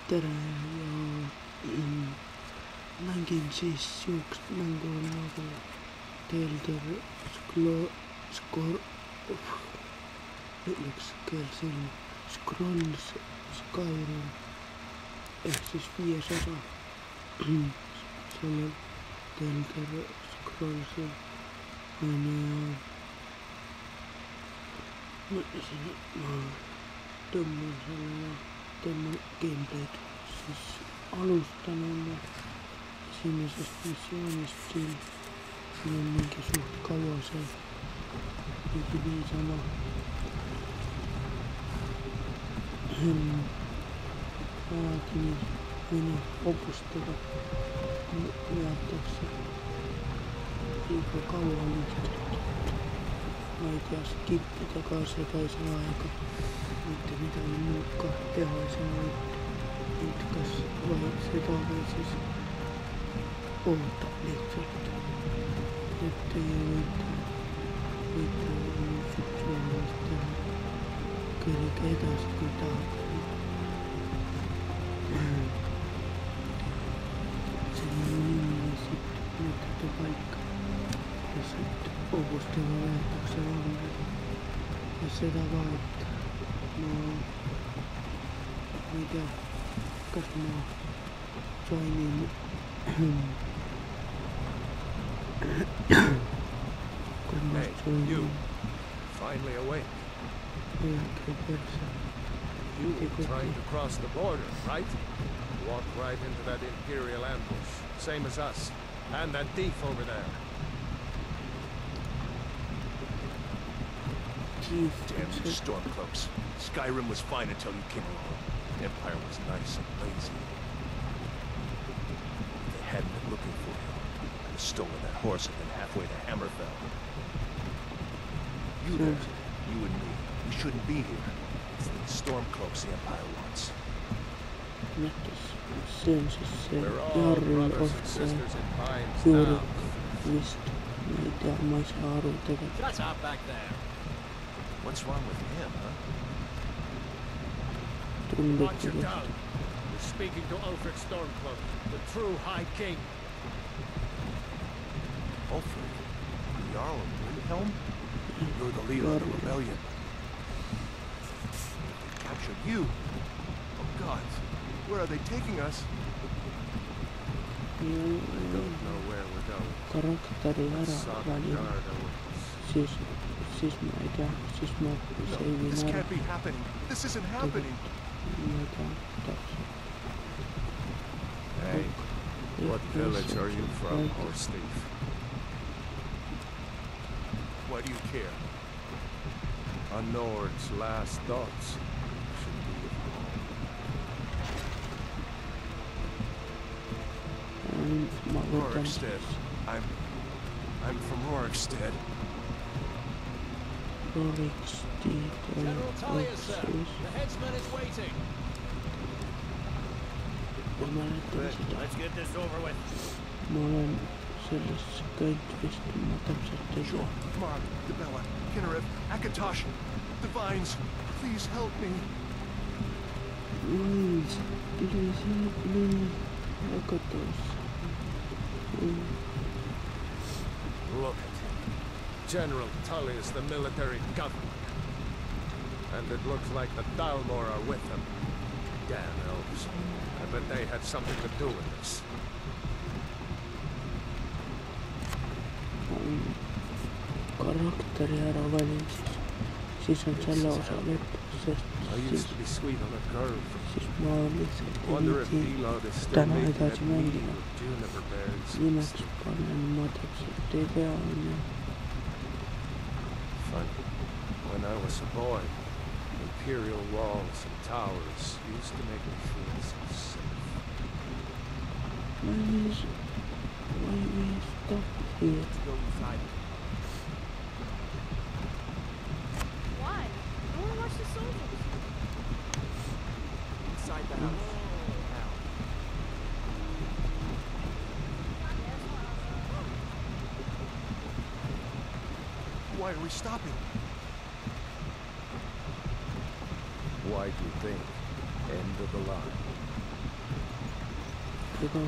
Tere ja mängin siis siukest mängu nagu Elder Scrolls Skyrim ehk siis 5 osa sellel Elder Scrollsil onju ja mõtlesin, et ma tõmban selle ja teeme gameplay'd, siis alustan oma esimesest missioonist siin. Siin on mingi suht kaua see mingi niisama Paladini või noh hobustega veatakse liiga kaua lihtsalt. Ma ei tea, skippida ka seda ei saa ega mitte midagi muud ka teha ei saa, et kas vaid seda või siis ootab lihtsalt, et teie võite funktsioonist teha kõige edasi, kui tahate. Selline inimesed mõtlete paika, lihtsalt hobustega veetakse vange ja seda ka, et ma ei tea, kas ma joinin Hey, you finally awake. You were trying to cross the border, right? Walked right into that Imperial ambush, same as us, and that thief over there. Damn you Stormcloaks. Skyrim was fine until you came along. Empire was nice and lazy. They hadn't been looking for you. I'd have stolen that horse and been halfway to Hammerfell. You there, you and me, we shouldn't be here. It's the Stormcloaks the Empire wants. We're all brothers and sisters in Pines now. Shut up back there. What's wrong with him, huh? Watch your tongue. You're speaking to Ulfric Stormcloak, the true High King. Ulfric? The Jarl of Windhelm? You're the leader of the rebellion. They captured you. Oh God, where are they taking us? We don't know where we're going. No, this can't be happening. This isn't happening. Hey, what village are you from, horse thief? Why do you care? A Nord's last thoughts should be of home. Rorikstead. I'm from Rorikstead. General Talia, sir. The headsman is waiting. Let's get this over with. Sure. Mark, Dibella, Kinnereth, Akatosh, Divines, please help me. Please help me. Akatosh. Look at him. General Tully is the military governor. And it looks like the Dalmor are with him. Damn elves. I bet they had something to do with this. Karakteri ära valin, siis on selle osa lõpp, sest siis ma lihtsalt ei viitsi täna edasi mängida. Nimeks panen ma täpselt ei tea, onju. When I was a boy, Imperial walls and towers used to make me feel so safe. Why we stop here? Let's go inside. Why? I want to watch the soldiers. Inside the house. Now. Why are we stopping? Why do you think? End of the line. of the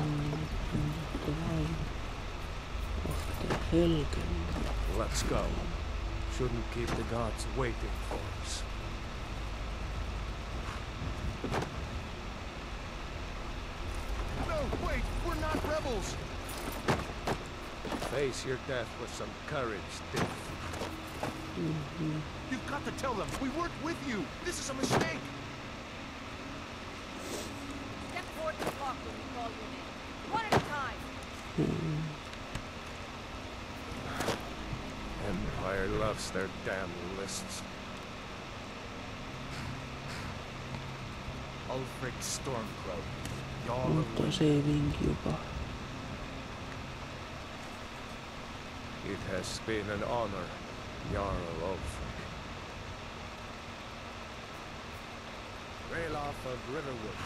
Helgen. Let's go. Shouldn't keep the gods waiting for us. No, wait! We're not rebels! Face your death with some courage, Diff. You've got to tell them! We weren't with you! This is a mistake! Step forward and talk when we call your name. One at a time. Empire loves their damn lists. Ulfric Stormcloak. Jarl of Mutta saving jopa. It has been an honor, Jarl Ulfric. Ralof of Riverwood.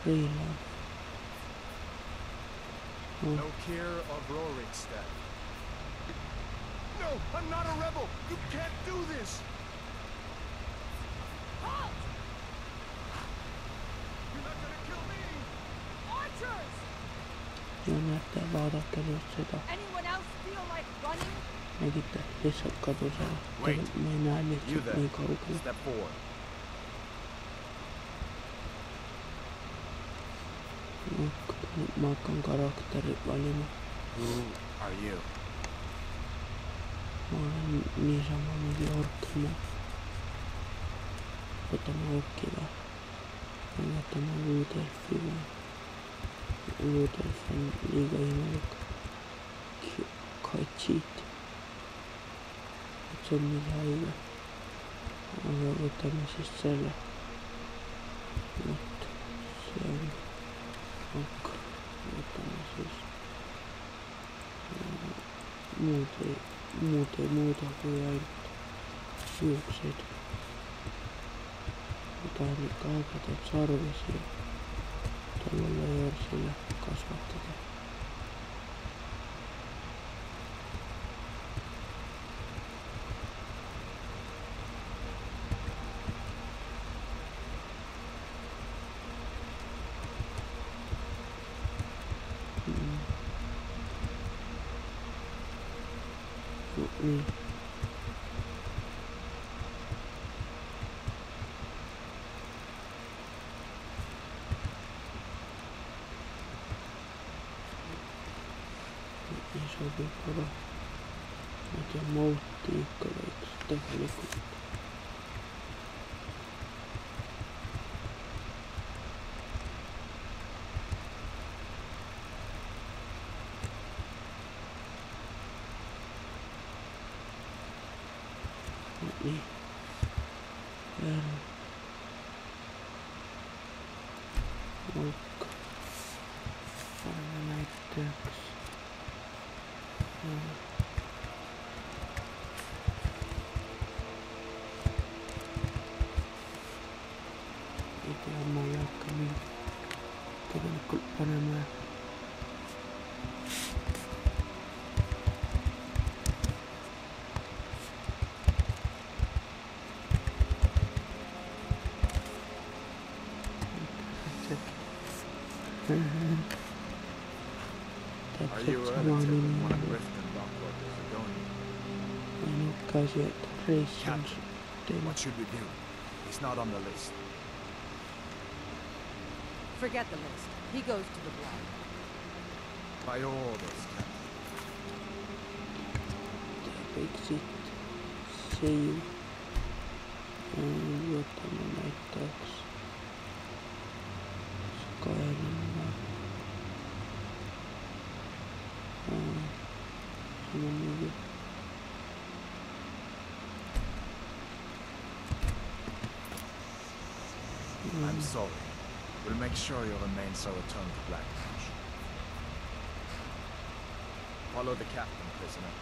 Reila. Lokir of Rorikstead. No, I'm not a rebel! You can't do this! Halt! You're not gonna kill me! Archers! Ja näyttää vaarattelijat sitä. Anyone else feel like running? Näkitte lihtsalt kadusella. Wait. Mä ei näe You lihtsalt there. niin kaukana. Step forward. Mä oon karakteri valinnut. Who are you? Mä olen niin samanlainen orkkina. Otan orkkina. Ja tämä Luutelfi vai? Luutelfi on liiga ihmeellinen. Kai cheat. Et se on niin häivä. Aga võtame siis selle. Vot, see on ok. Võtame siis. Muud ei muuda kui ainult juukseid. Tahan ikka ägedat sarvesi ja tollele Jersile kasvatada. No niin. Isokin poro. Mä en tiedä mouttiikka vai tegelikult. No niin. Moikka. Panemme näyttööksi. Ei tiedä, mä oon vaikka niin kävellyt panemaan. Are you relative of one of Riftenbach or Sidonia? En ukkaisi, että reissun Captain, teille. what should we do? He's not on the list. Forget the list. He goes to the blood. By your orders, Captain. Exit. Save. Otamme näyttäjäksi. Skyrimmaa. Semmonen I'm sorry. We'll make sure you'll remain so returned to Blackmarsh. Follow the captain, prisoner.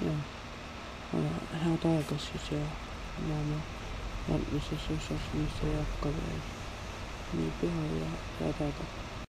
Joo. Head aega siis ja me oleme järgmises osas, mis ei hakka veel nii püha ja head aega.